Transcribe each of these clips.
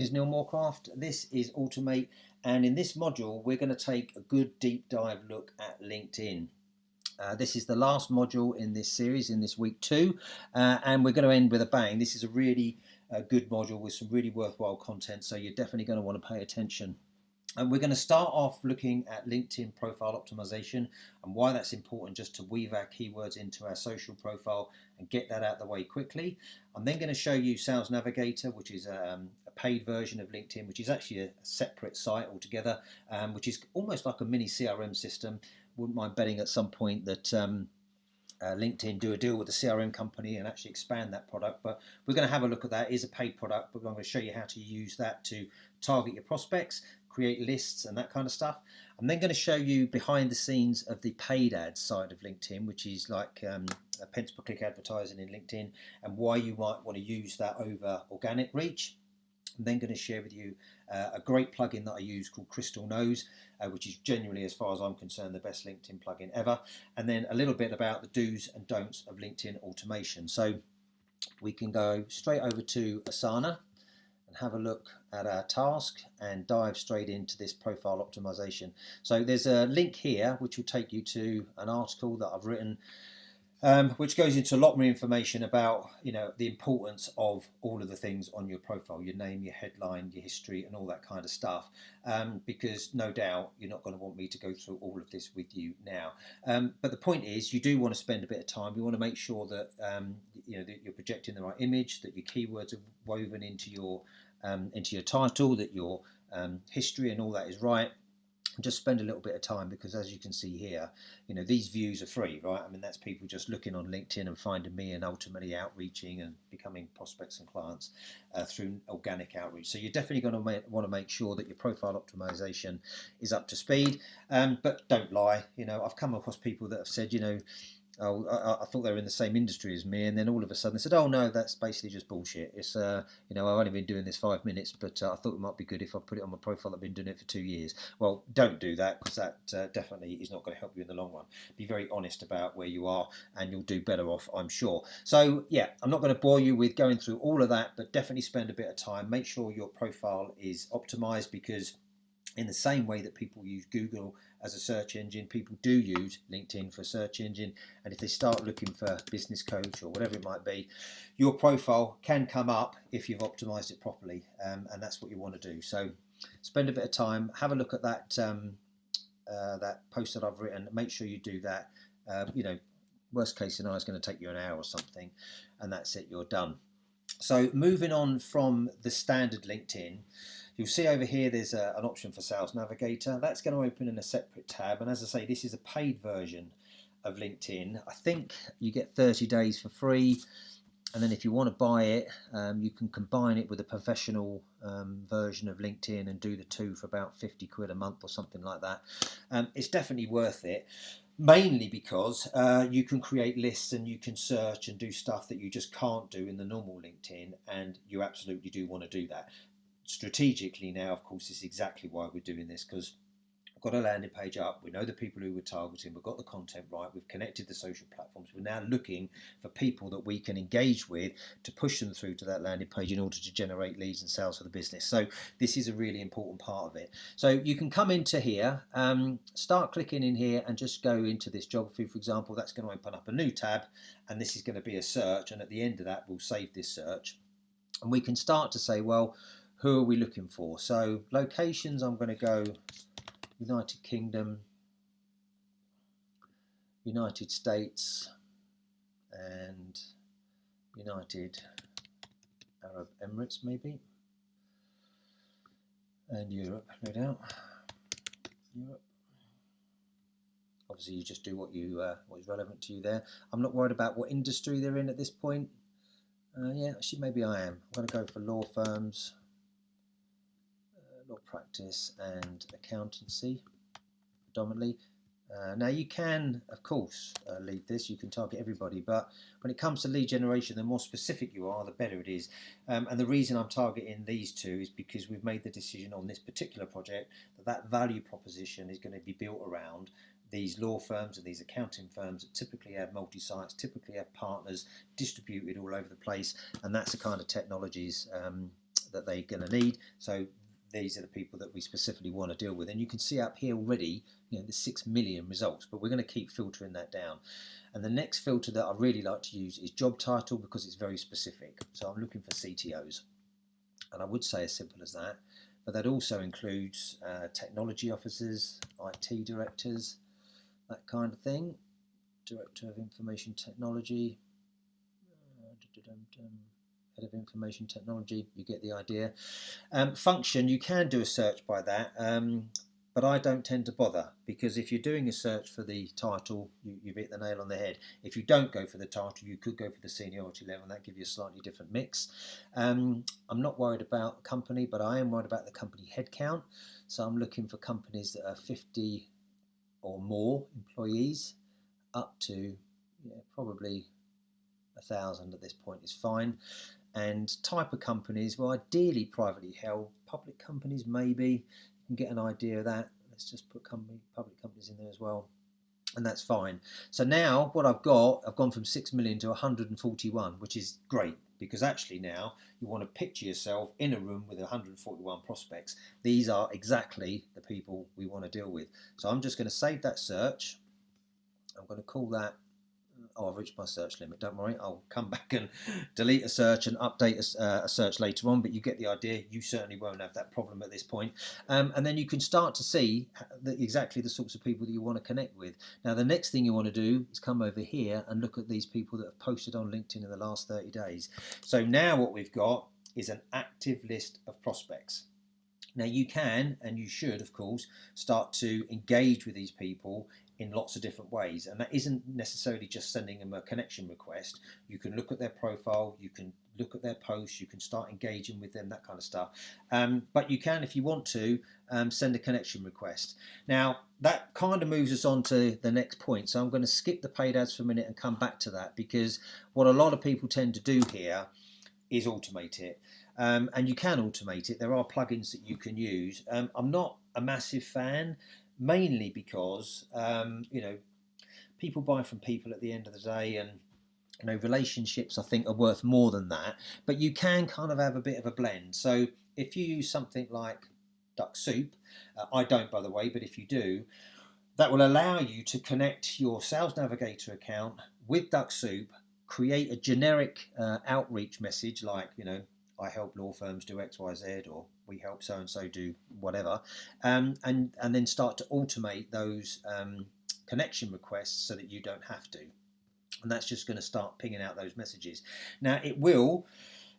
Is Neil Moorcraft. This is Automate, and in this module we're going to take a good deep dive look at LinkedIn. This is the last module in this series, in this week 2, and we're going to end with a bang. This is a really good module with some really worthwhile content, so you're definitely going to want to pay attention. And we're going to start off looking at LinkedIn profile optimization and why that's important, just to weave our keywords into our social profile and get that out of the way quickly. I'm then going to show you Sales Navigator, which is a paid version of LinkedIn, which is actually a separate site altogether, which is almost like a mini CRM system. Wouldn't mind betting at some point that LinkedIn do a deal with the CRM company and actually expand that product, but we're going to have a look at that. It is a paid product, but I'm going to show you how to use that to target your prospects, create lists and that kind of stuff. I'm then going to show you behind the scenes of the paid ads side of LinkedIn, which is like a pence per click advertising in LinkedIn, and why you might want to use that over organic reach. I'm then going to share with you a great plugin that I use called Crystal Nose, which is genuinely, as far as I'm concerned, the best LinkedIn plugin ever. And then a little bit about the do's and don'ts of LinkedIn automation. So we can go straight over to Asana and have a look at our task and dive straight into this profile optimization. So there's a link here which will take you to an article that I've written, which goes into a lot more information about, the importance of all of the things on your profile, your name, your headline, your history, and all that kind of stuff. Because no doubt you're not going to want me to go through all of this with you now. But the point is, you do want to spend a bit of time. You want to make sure that that you're projecting the right image, that your keywords are woven into your title, that your history and all that is right. Just spend a little bit of time, because as you can see here, these views are free, right? I mean, that's people just looking on LinkedIn and finding me and ultimately outreaching and becoming prospects and clients through organic outreach. So you're definitely going to want to make sure that your profile optimization is up to speed. But don't lie. I've come across people that have said, oh, I thought they were in the same industry as me, and then all of a sudden they said, oh no, that's basically just bullshit. It's I've only been doing this 5 minutes, but I thought it might be good if I put it on my profile. I've been doing it for 2 years. Well, don't do that, because that definitely is not going to help you in the long run. Be very honest about where you are, and you'll do better off, I'm sure. So yeah, I'm not going to bore you with going through all of that, but definitely spend a bit of time. Make sure your profile is optimized, because in the same way that people use Google as a search engine, people do use LinkedIn for a search engine. And if they start looking for business coach or whatever it might be, your profile can come up if you've optimized it properly. And that's what you want to do. So spend a bit of time, have a look at that that post that I've written. Make sure you do that. Worst case scenario is going to take you an hour or something, and that's it, you're done. So moving on from the standard LinkedIn, you'll see over here there's an option for Sales Navigator. That's going to open in a separate tab, and as I say, this is a paid version of LinkedIn. I think you get 30 days for free, and then if you want to buy it, you can combine it with a professional version of LinkedIn and do the two for about 50 quid a month or something like that. It's definitely worth it. Mainly because you can create lists and you can search and do stuff that you just can't do in the normal LinkedIn, and you absolutely do want to do that. Strategically now, of course, this is exactly why we're doing this, because we've got a landing page up, we know the people who we're targeting, we've got the content right, we've connected the social platforms, we're now looking for people that we can engage with to push them through to that landing page in order to generate leads and sales for the business. So this is a really important part of it. So you can come into here, start clicking in here and just go into this geography, for example. That's going to open up a new tab, and this is going to be a search, and at the end of that we'll save this search, and we can start to say, well, who are we looking for? So locations, I'm going to go United Kingdom, United States, and United Arab Emirates maybe, and Europe, no doubt. Europe. Obviously, you just do what is relevant to you there. I'm not worried about what industry they're in at this point. Yeah, actually, maybe I am. I'm going to go for law firms, law practice, and accountancy predominantly. Now you can, of course, lead this. You can target everybody, but when it comes to lead generation, the more specific you are, the better it is. And the reason I'm targeting these two is because we've made the decision on this particular project that value proposition is going to be built around these law firms and these accounting firms that typically have multi-sites, typically have partners distributed all over the place, and that's the kind of technologies that they're going to need. So these are the people that we specifically want to deal with. And you can see up here already, there's 6 million results, but we're going to keep filtering that down. And the next filter that I really like to use is job title, because it's very specific. So I'm looking for CTOs. And I would say as simple as that, but that also includes technology officers, IT directors, that kind of thing. Director of Information Technology, Head of Information Technology, you get the idea. Function, you can do a search by that, but I don't tend to bother, because if you're doing a search for the title, you've hit the nail on the head. If you don't go for the title, you could go for the seniority level, and that gives you a slightly different mix. I'm not worried about company, but I am worried about the company headcount. So I'm looking for companies that are 50 or more employees, up to probably 1,000 at this point is fine. And type of companies, well, ideally privately held. Public companies, maybe you can get an idea of that. Let's just put public companies in there as well, and that's fine. So now what I've gone from 6 million to 141, which is great, because actually now you want to picture yourself in a room with 141 prospects. These are exactly the people we want to deal with. So I'm just going to save that search. I'm going to call that, I've reached my search limit, don't worry, I'll come back and delete a search and update a search later on, but you get the idea. You certainly won't have that problem at this point. And then you can start to see exactly the sorts of people that you want to connect with. Now the next thing you want to do is come over here and look at these people that have posted on LinkedIn in the last 30 days. So now what we've got is an active list of prospects. Now you can, and you should of course, start to engage with these people in lots of different ways, and that isn't necessarily just sending them a connection request. You can look at their profile, you can look at their posts, you can start engaging with them, that kind of stuff. But you can, if you want to, send a connection request. Now that kind of moves us on to the next point, so I'm going to skip the paid ads for a minute and come back to that, because what a lot of people tend to do here is automate it. And you can automate it. There are plugins that you can use. I'm not a massive fan, mainly because people buy from people at the end of the day, and relationships I think are worth more than that. But you can kind of have a bit of a blend. So if you use something like DuckSoup, I don't, by the way, but if you do, that will allow you to connect your Sales Navigator account with DuckSoup, create a generic outreach message like, I help law firms do X, Y, Z, or we help so and so do whatever, and then start to automate those connection requests so that you don't have to. And that's just going to start pinging out those messages. Now it will,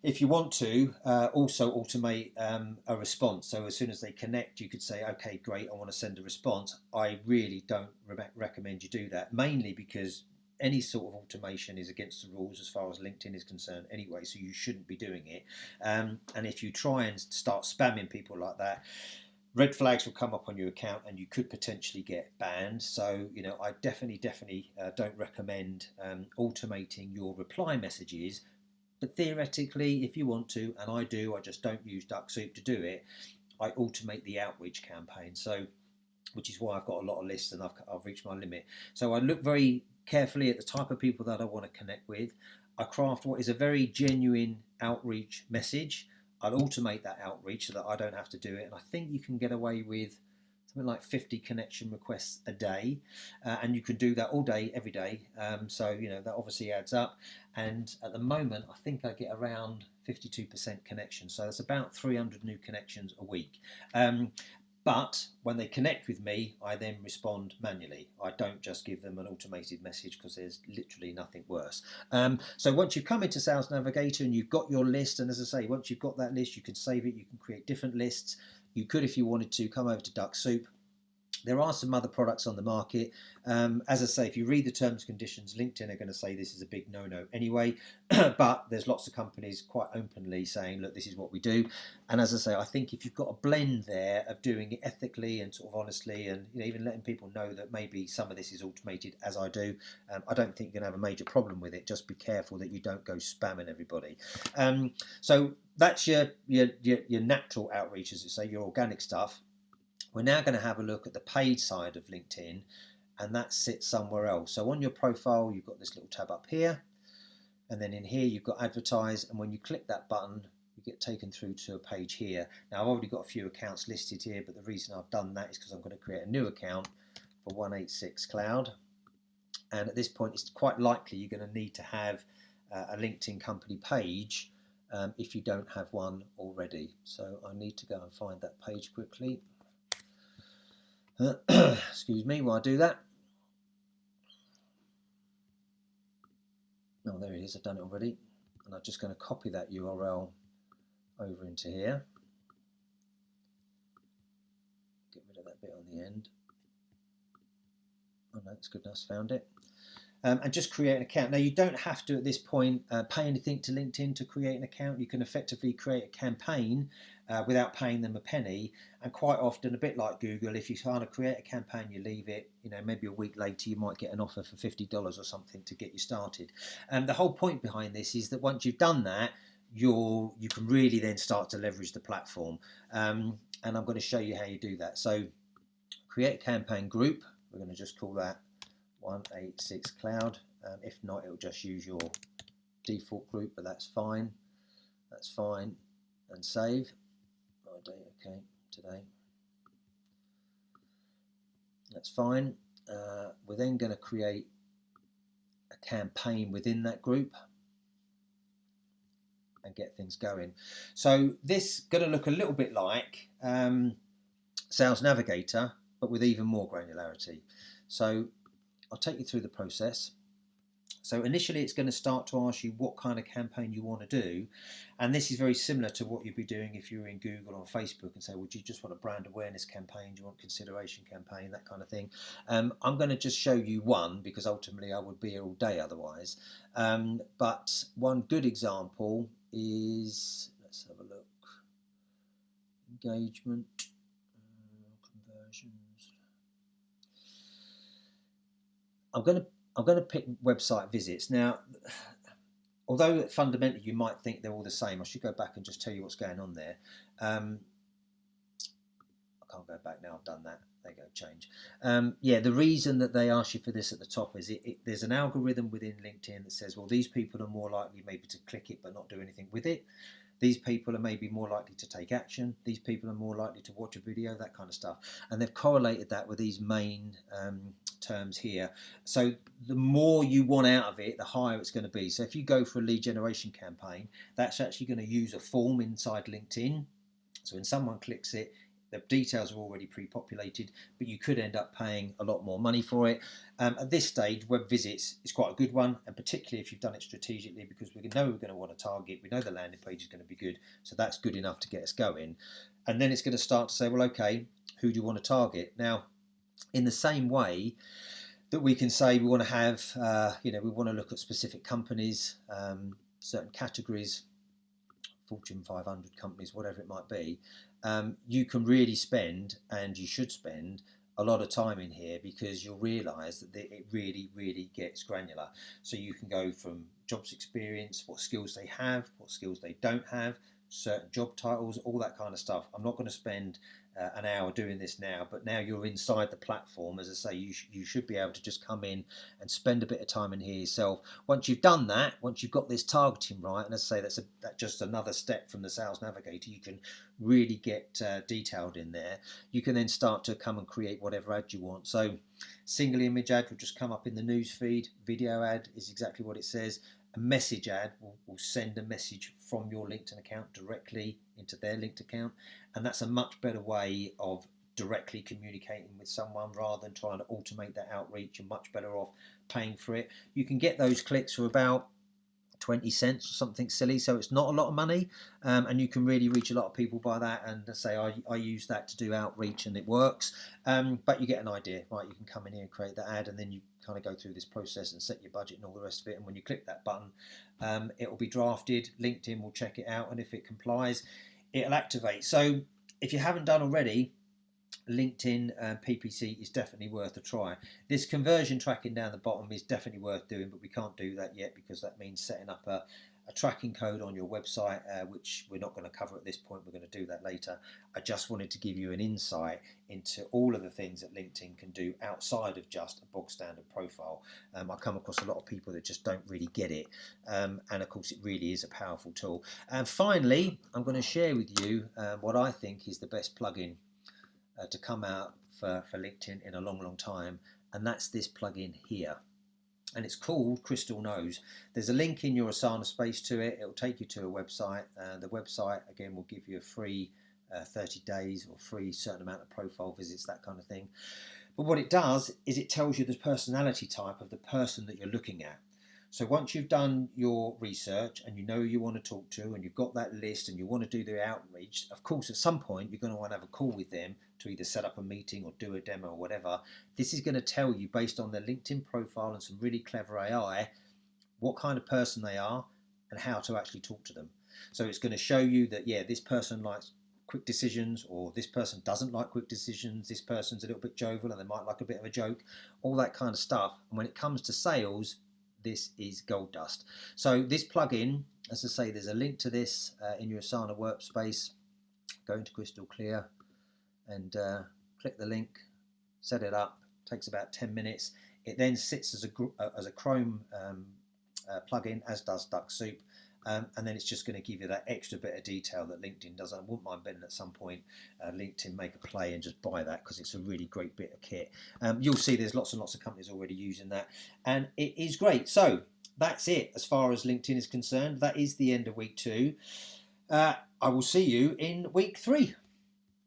if you want to, also automate a response. So as soon as they connect, you could say, okay, great, I want to send a response. I really don't recommend you do that, mainly because any sort of automation is against the rules as far as LinkedIn is concerned anyway, so you shouldn't be doing it. And if you try and start spamming people like that, red flags will come up on your account and you could potentially get banned. So, I definitely don't recommend automating your reply messages. But theoretically, if you want to, and I do, I just don't use DuckSoup to do it, I automate the outreach campaign. So, which is why I've got a lot of lists and I've reached my limit. So I look very carefully at the type of people that I want to connect with. I craft what is a very genuine outreach message. I'll automate that outreach so that I don't have to do it. And I think you can get away with something like 50 connection requests a day, and you can do that all day, every day. So that obviously adds up. And at the moment, I think I get around 52% connection. So that's about 300 new connections a week. But when they connect with me, I then respond manually. I don't just give them an automated message, because there's literally nothing worse. So once you come into Sales Navigator and you've got your list, and as I say, once you've got that list, you can save it, you can create different lists. You could, if you wanted to, come over to DuckSoup. There are some other products on the market. As I say, if you read the terms and conditions, LinkedIn are going to say this is a big no-no anyway. But there's lots of companies quite openly saying, look, this is what we do. And as I say, I think if you've got a blend there of doing it ethically and sort of honestly, and even letting people know that maybe some of this is automated, as I do, I don't think you're going to have a major problem with it. Just be careful that you don't go spamming everybody. So that's your natural outreach, as you say, your organic stuff. We're now going to have a look at the paid side of LinkedIn, and that sits somewhere else. So on your profile, you've got this little tab up here, and then in here you've got advertise, and when you click that button, we get taken through to a page here. Now I've already got a few accounts listed here, but the reason I've done that is because I'm going to create a new account for 186 Cloud. And at this point, it's quite likely you're going to need to have a LinkedIn company page if you don't have one already. So I need to go and find that page quickly. Excuse me while I do that. Oh, there it is. I've done it already. And I'm just going to copy that URL over into here. Get rid of that bit on the end. Oh no, it's good enough. Found it. And just create an account. Now you don't have to at this point pay anything to LinkedIn to create an account. You can effectively create a campaign without paying them a penny. And quite often, a bit like Google, if you kind of create a campaign, you leave it, you know, maybe a week later, you might get an offer for $50 or something to get you started. And the whole point behind this is that once you've done that, you can really then start to leverage the platform. And I'm going to show you how you do that. So create a campaign group. We're going to just call that 186 Cloud. If not, it'll just use your default group, but that's fine. That's fine. And save. Okay, today. That's fine. We're then going to create a campaign within that group and get things going. So this is going to look a little bit like Sales Navigator, but with even more granularity. So I'll take you through the process. So initially it's going to start to ask you what kind of campaign you want to do, and this is very similar to what you'd be doing if you're in Google or Facebook and say, well, do you just want a brand awareness campaign, do you want consideration campaign, that kind of thing. I'm going to just show you one because ultimately I would be here all day otherwise, but one good example is, let's have a look, engagement, conversions. I'm going to pick website visits. Now, although fundamentally you might think they're all the same, I should go back and just tell you what's going on there. I can't go back now, I've done that. There you go, change. Yeah, the reason that they ask you for this at the top is there's an algorithm within LinkedIn that says, well, these people are more likely maybe to click it but not do anything with it. These people are maybe more likely to take action. These people are more likely to watch a video, that kind of stuff. And they've correlated that with these main terms here. So the more you want out of it, the higher it's going to be. So if you go for a lead generation campaign, that's actually going to use a form inside LinkedIn. So when someone clicks it, the details are already pre-populated, but you could end up paying a lot more money for it. At this stage, web visits is quite a good one, and particularly if you've done it strategically, because we know we're going to want to target, we know the landing page is going to be good, so that's good enough to get us going. And then it's going to start to say, well, okay, who do you want to target? Now, in the same way that we can say we want to have, we want to look at specific companies, certain categories, Fortune 500 companies, whatever it might be, you can really spend, and you should spend, a lot of time in here because you'll realise that it really, really gets granular. So you can go from jobs experience, what skills they have, what skills they don't have, certain job titles, all that kind of stuff. I'm not going to spend an hour doing this now, but now you're inside the platform, as I say, you should be able to just come in and spend a bit of time in here yourself. Once you've done that, once you've got this targeting right, and as I say, that's just another step from the Sales Navigator, you can really get detailed in there. You can then start to come and create whatever ad you want. So single image ad will just come up in the news feed. Video ad is exactly what it says. A message ad will send a message from your LinkedIn account directly into their linked account, and that's a much better way of directly communicating with someone rather than trying to automate that outreach. You're much better off paying for it. You can get those clicks for about 20 cents or something silly, so it's not a lot of money, and you can really reach a lot of people by that. And say I use that to do outreach and it works, but you get an idea, right? You can come in here and create that ad, and then you kind of go through this process and set your budget and all the rest of it, and when you click that button, it will be drafted. LinkedIn will check it out, and if it complies, it'll activate. So if you haven't done already, LinkedIn PPC is definitely worth a try. This conversion tracking down the bottom is definitely worth doing, but we can't do that yet because that means setting up a a tracking code on your website, which we're not going to cover at this point. We're going to do that later. I just wanted to give you an insight into all of the things that LinkedIn can do outside of just a bog standard profile. I come across a lot of people that just don't really get it, and of course it really is a powerful tool. And finally, I'm going to share with you what I think is the best plugin to come out for LinkedIn in a long time, and that's this plugin here. And it's called Crystal Knows. There's a link in your Asana space to it. It'll take you to a website. The website, again, will give you a free 30 days or free certain amount of profile visits, that kind of thing. But what it does is it tells you the personality type of the person that you're looking at. So once you've done your research and you know who you want to talk to and you've got that list and you want to do the outreach, of course at some point you're going to want to have a call with them to either set up a meeting or do a demo or whatever. This is going to tell you, based on their LinkedIn profile and some really clever AI, what kind of person they are and how to actually talk to them. So it's going to show you that, yeah, this person likes quick decisions, or this person doesn't like quick decisions, this person's a little bit jovial and they might like a bit of a joke, all that kind of stuff. And when it comes to sales, this is gold dust. So this plugin, as I say, there's a link to this in your Asana workspace. Go into Crystal Clear and click the link, set it up. It takes about 10 minutes. It then sits as a Chrome plugin, as does DuckSoup. And then it's just going to give you that extra bit of detail that LinkedIn does. I wouldn't mind betting at some point LinkedIn make a play and just buy that, because it's a really great bit of kit. You'll see there's lots and lots of companies already using that, and it is great. So that's it as far as LinkedIn is concerned. That is the end of week 2. I will see you in week 3.